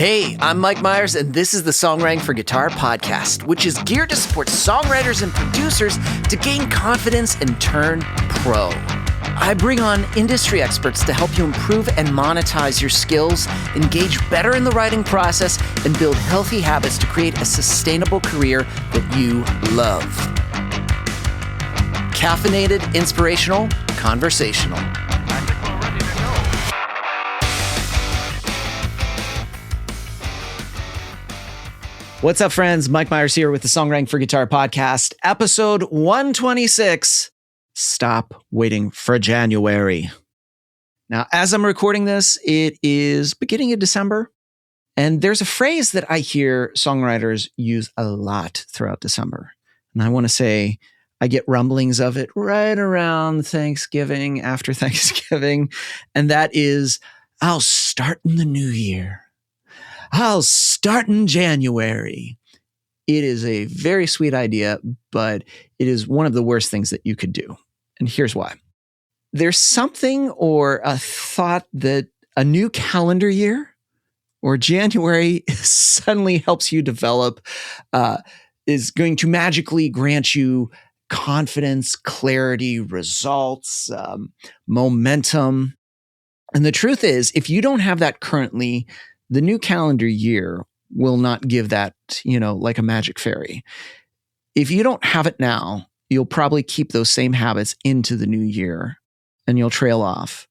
Hey, I'm Mike Myers, and this is the Songwriting for Guitar podcast, which is geared to support songwriters and producers to gain confidence and turn pro. I bring on industry experts to help you improve and monetize your skills, engage better in the writing process, and build healthy habits to create a sustainable career that you love. Caffeinated, inspirational, conversational. What's up, friends? Mike Myers here with the Songwriting for Guitar podcast, episode 126. Stop waiting for January. Now, as I'm recording this, it is beginning of December, and there's a phrase that I hear songwriters use a lot throughout December. And I want to say I get rumblings of it right around Thanksgiving, after Thanksgiving, and that is, I'll start in the new year. I'll start in January. It is a very sweet idea, but it is one of the worst things that you could do. And here's why. There's something or a thought that a new calendar year or January suddenly helps you develop, is going to magically grant you confidence, clarity, results, momentum. And the truth is, if you don't have that currently, the new calendar year will not give that, like a magic fairy. If you don't have it now, you'll probably keep those same habits into the new year and you'll trail off.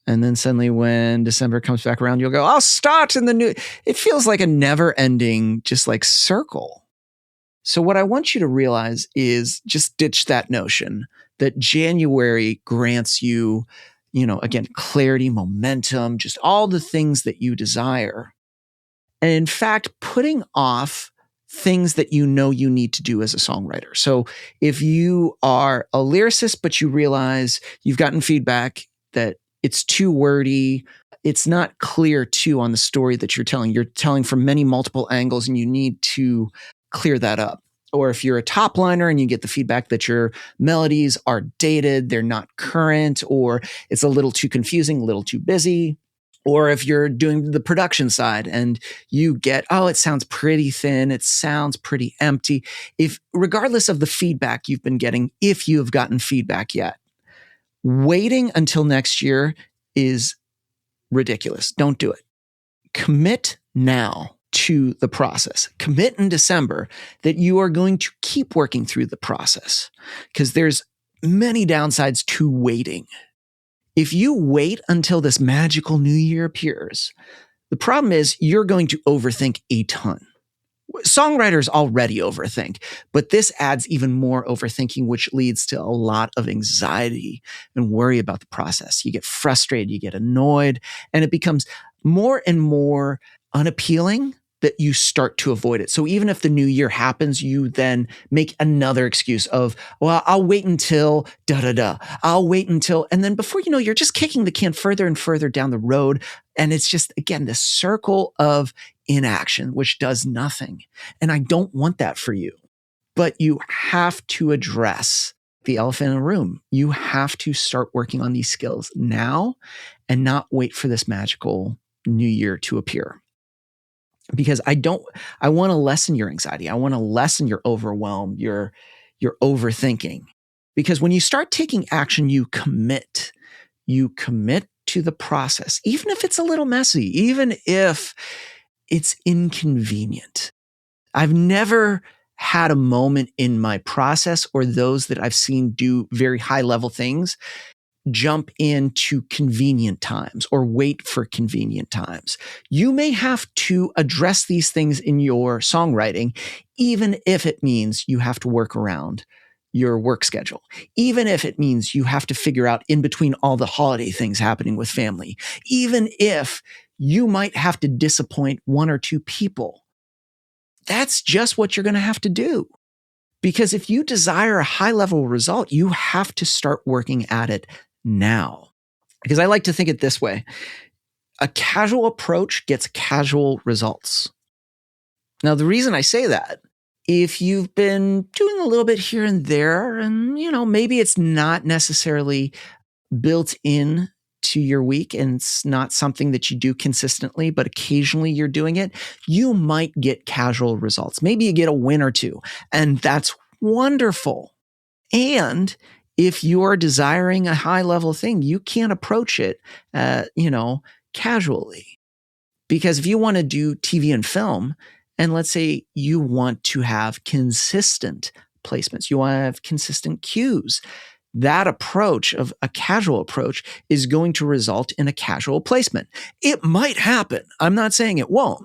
And then suddenly when December comes back around, you'll go, I'll start in the new. It feels like a never ending, just like circle. So what I want you to realize is just ditch that notion that January grants you again, clarity, momentum, just all the things that you desire. And in fact, putting off things that you know you need to do as a songwriter. So if you are a lyricist, but you realize you've gotten feedback that it's too wordy, it's not clear too on the story that you're telling from many multiple angles, and you need to clear that up. Or if you're a top liner and you get the feedback that your melodies are dated, they're not current, or it's a little too confusing, a little too busy. Or if you're doing the production side and you get, it sounds pretty thin, it sounds pretty empty. Regardless of the feedback you've been getting, if you have gotten feedback yet, waiting until next year is ridiculous. Don't do it. Commit now to the process. Commit in December that you are going to keep working through the process, because there's many downsides to waiting. If you wait until this magical new year appears, the problem is you're going to overthink a ton. Songwriters already overthink, but this adds even more overthinking, which leads to a lot of anxiety and worry about the process. You get frustrated, you get annoyed, and it becomes more and more unappealing that you start to avoid it. So even if the new year happens, you then make another excuse of, I'll wait until I'll wait until, and then before you know, you're just kicking the can further and further down the road. And it's just, again, this circle of inaction, which does nothing. And I don't want that for you. But you have to address the elephant in the room. You have to start working on these skills now and not wait for this magical new year to appear. Because I want to lessen your anxiety. I want to lessen your overwhelm, your overthinking. Because when you start taking action, you commit to the process, even if it's a little messy, even if it's inconvenient. I've never had a moment in my process or those that I've seen do very high level things jump into convenient times or wait for convenient times. You may have to address these things in your songwriting, even if it means you have to work around your work schedule, even if it means you have to figure out in between all the holiday things happening with family, even if you might have to disappoint one or two people. That's just what you're going to have to do. Because if you desire a high level result, you have to start working at it now. Because I like to think it this way. A casual approach gets casual results. Now, the reason I say that, if you've been doing a little bit here and there, and maybe it's not necessarily built in to your week and it's not something that you do consistently, but occasionally you're doing it, you might get casual results. Maybe you get a win or two, and that's wonderful. And if you're desiring a high level thing, you can't approach it, casually. Because if you want to do TV and film, and let's say you want to have consistent placements, you want to have consistent cues, that approach of a casual approach is going to result in a casual placement. It might happen. I'm not saying it won't.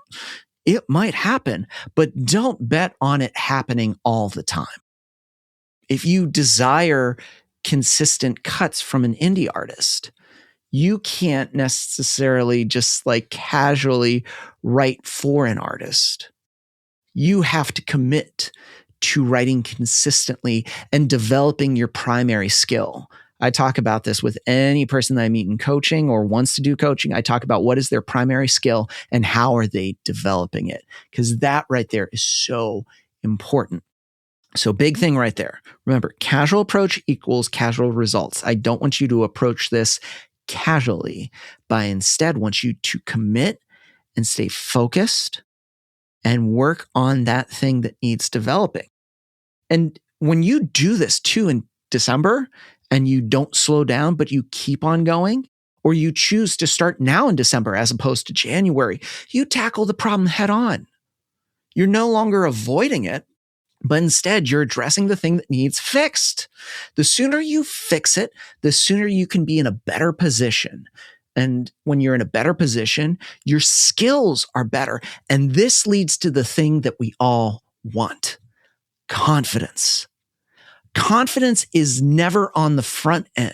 It might happen, but don't bet on it happening all the time. If you desire consistent cuts from an indie artist, you can't necessarily just like casually write for an artist. You have to commit to writing consistently and developing your primary skill. I talk about this with any person that I meet in coaching or wants to do coaching. I talk about what is their primary skill and how are they developing it, because that right there is so important. So big thing right there. Remember, casual approach equals casual results. I don't want you to approach this casually, but I instead want you to commit and stay focused and work on that thing that needs developing. And when you do this too in December and you don't slow down, but you keep on going, or you choose to start now in December as opposed to January, you tackle the problem head on. You're no longer avoiding it, but instead you're addressing the thing that needs fixed. The sooner you fix it, the sooner you can be in a better position. And when you're in a better position, your skills are better. And this leads to the thing that we all want: confidence. Confidence is never on the front end.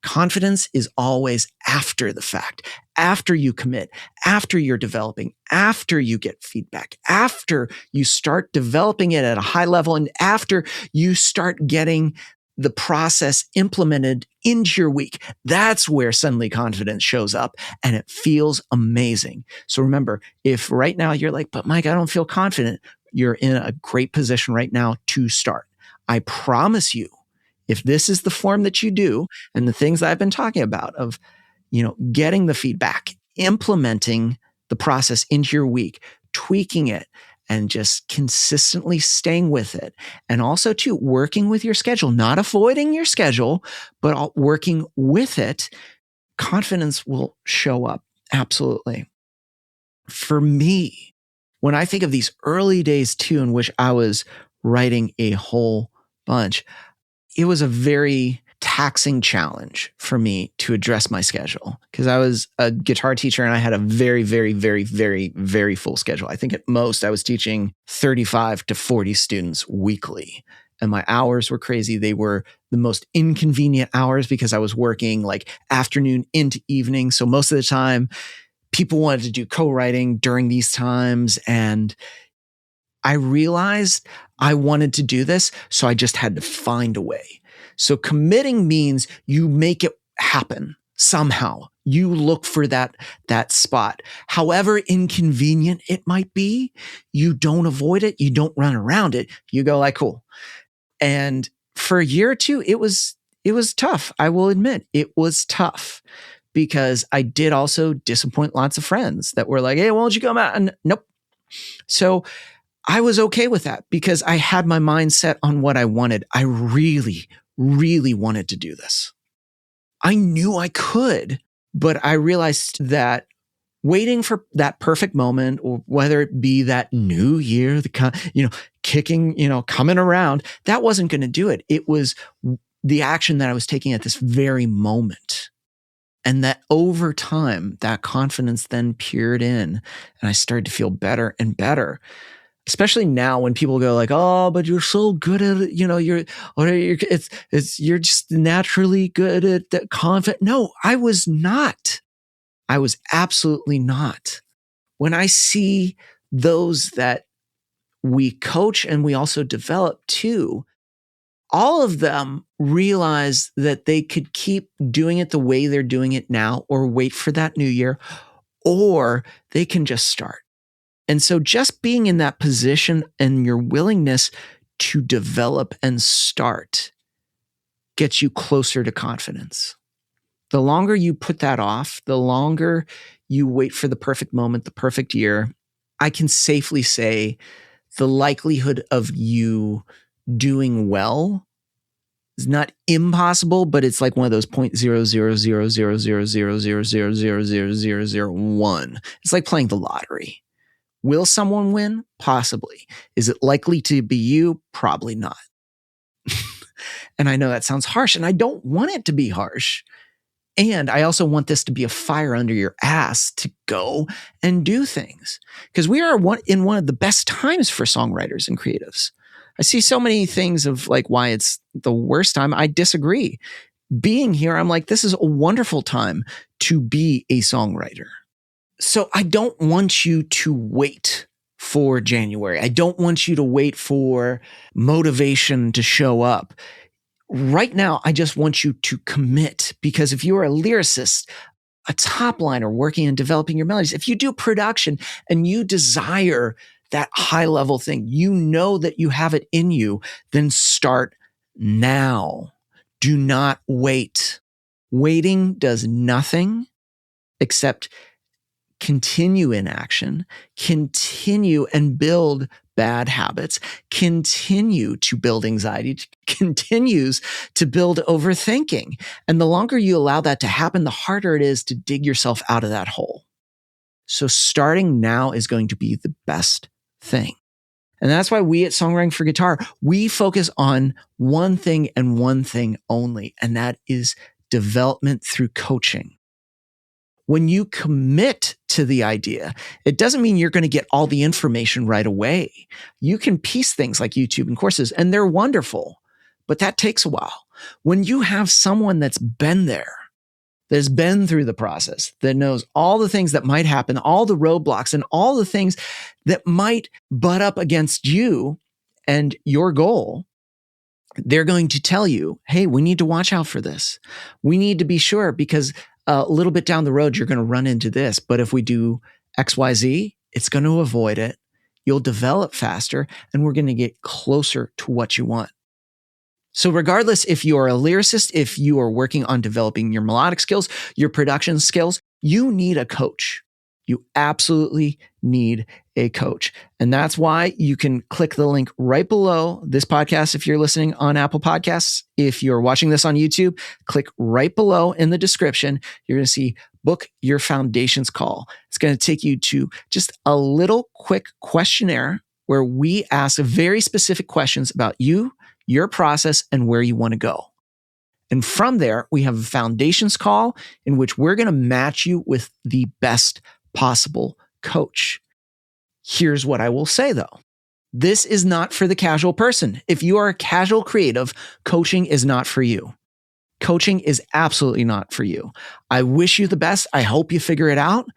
Confidence is always after the fact, after you commit, after you're developing, after you get feedback, after you start developing it at a high level, and after you start getting the process implemented into your week. That's where suddenly confidence shows up and it feels amazing. So remember, if right now you're like, but Mike, I don't feel confident, you're in a great position right now to start. I promise you, if this is the form that you do and the things that I've been talking about of, getting the feedback, implementing the process into your week, tweaking it, and just consistently staying with it. And also too, working with your schedule, not avoiding your schedule, but working with it, confidence will show up. Absolutely. For me, when I think of these early days too, in which I was writing a whole bunch, it was a very taxing challenge for me to address my schedule, because I was a guitar teacher and I had a very, very, very, very, very full schedule. I think at most I was teaching 35 to 40 students weekly, and my hours were crazy. They were the most inconvenient hours because I was working like afternoon into evening. So most of the time people wanted to do co-writing during these times, and I realized I wanted to do this, so I just had to find a way. So committing means you make it happen somehow. You look for that spot. However inconvenient it might be, you don't avoid it. You don't run around it. You go like, cool. And for a year or two, it was tough. I will admit it was tough, because I did also disappoint lots of friends that were like, hey, why don't you come out? And nope. So I was okay with that because I had my mind set on what I wanted. I really, really wanted to do this. I knew I could, but I realized that waiting for that perfect moment, or whether it be that new year, kicking, coming around, that wasn't going to do it. It was the action that I was taking at this very moment. And that over time, that confidence then peered in, and I started to feel better and better. Especially now when people go like, oh, but you're so good at it, you're just naturally good at that confident. No, I was not. I was absolutely not. When I see those that we coach and we also develop too, all of them realize that they could keep doing it the way they're doing it now, or wait for that new year, or they can just start. And so just being in that position and your willingness to develop and start gets you closer to confidence. The longer you put that off, the longer you wait for the perfect moment, the perfect year, I can safely say the likelihood of you doing well is not impossible, but it's like one of those 0.000000000000001. It's like playing the lottery. Will someone win? Possibly. Is it likely to be you? Probably not. And I know that sounds harsh, and I don't want it to be harsh. And I also want this to be a fire under your ass to go and do things. Because we are in one of the best times for songwriters and creatives. I see so many things of like why it's the worst time. I disagree. Being here, I'm like, this is a wonderful time to be a songwriter. So I don't want you to wait for January. I don't want you to wait for motivation to show up. Right now, I just want you to commit, because if you are a lyricist, a top liner working and developing your melodies, if you do production and you desire that high level thing, you know that you have it in you, then start now. Do not wait. Waiting does nothing except continue inaction, continue and build bad habits, continue to build anxiety, continues to build overthinking. And the longer you allow that to happen, the harder it is to dig yourself out of that hole. So starting now is going to be the best thing. And that's why we at Songwriting for Guitar, we focus on one thing and one thing only, and that is development through coaching. When you commit to the idea, it doesn't mean you're going to get all the information right away. You can piece things like YouTube and courses, and they're wonderful, but that takes a while. When you have someone that's been there, that's been through the process, that knows all the things that might happen, all the roadblocks, and all the things that might butt up against you and your goal, they're going to tell you, hey, we need to watch out for this. We need to be sure, because a little bit down the road, you're going to run into this. But if we do X, Y, Z, it's going to avoid it. You'll develop faster, and we're going to get closer to what you want. So regardless if you're a lyricist, if you are working on developing your melodic skills, your production skills, you need a coach. You absolutely need a coach. And that's why you can click the link right below this podcast if you're listening on Apple Podcasts. If you're watching this on YouTube, click right below in the description. You're going to see Book Your Foundations Call. It's going to take you to just a little quick questionnaire where we ask very specific questions about you, your process, and where you want to go. And from there, we have a foundations call in which we're going to match you with the best possible coach. Here's what I will say though. This is not for the casual person. If you are a casual creative, coaching is not for you. Coaching is absolutely not for you. I wish you the best. I hope you figure it out,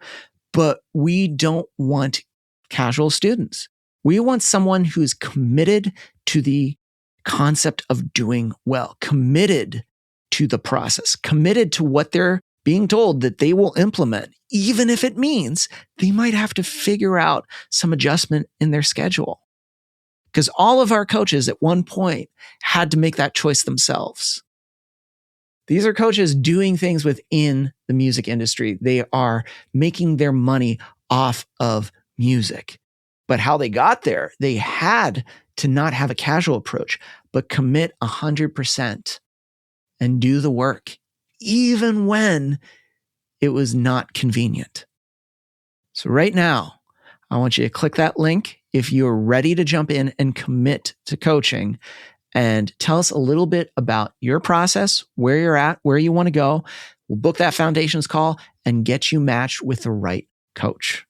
but we don't want casual students. We want someone who's committed to the concept of doing well, committed to the process, committed to what they're being told that they will implement, even if it means they might have to figure out some adjustment in their schedule. Because all of our coaches at one point had to make that choice themselves. These are coaches doing things within the music industry. They are making their money off of music. But how they got there, they had to not have a casual approach, but commit 100% and do the work, even when it was not convenient. So right now, I want you to click that link if you're ready to jump in and commit to coaching, and tell us a little bit about your process, where you're at, where you want to go. We'll book that foundations call and get you matched with the right coach,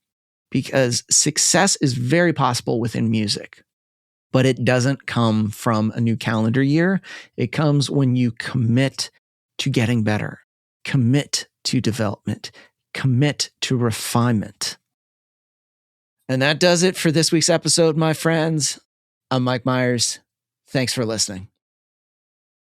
because success is very possible within music. But it doesn't come from a new calendar year. It comes when you commit to getting better, commit to development, commit to refinement. And that does it for this week's episode, my friends. I'm Mike Myers. Thanks for listening.